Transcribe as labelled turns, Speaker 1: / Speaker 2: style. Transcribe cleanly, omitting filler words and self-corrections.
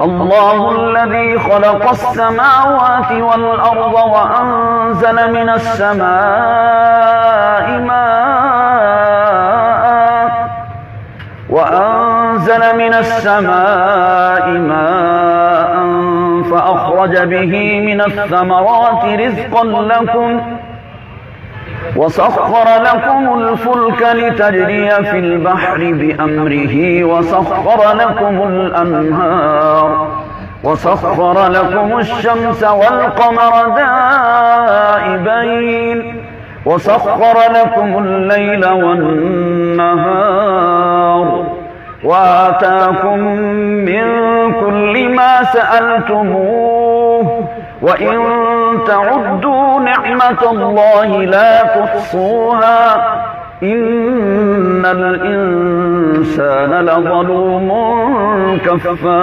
Speaker 1: الله الذي خلق السماوات والأرض وأنزل من السماء ماء فأخرج به من الثمرات رزقا لكم وسخر لكم الفلك لتجري في البحر بأمره وسخر لكم الأنهار وسخر لكم الشمس والقمر دائبين وسخر لكم الليل والنهار وآتاكم من كل ما سألتموه وإن تعدوا نعمة الله لا تحصوها إن الإنسان لظلوم كفار.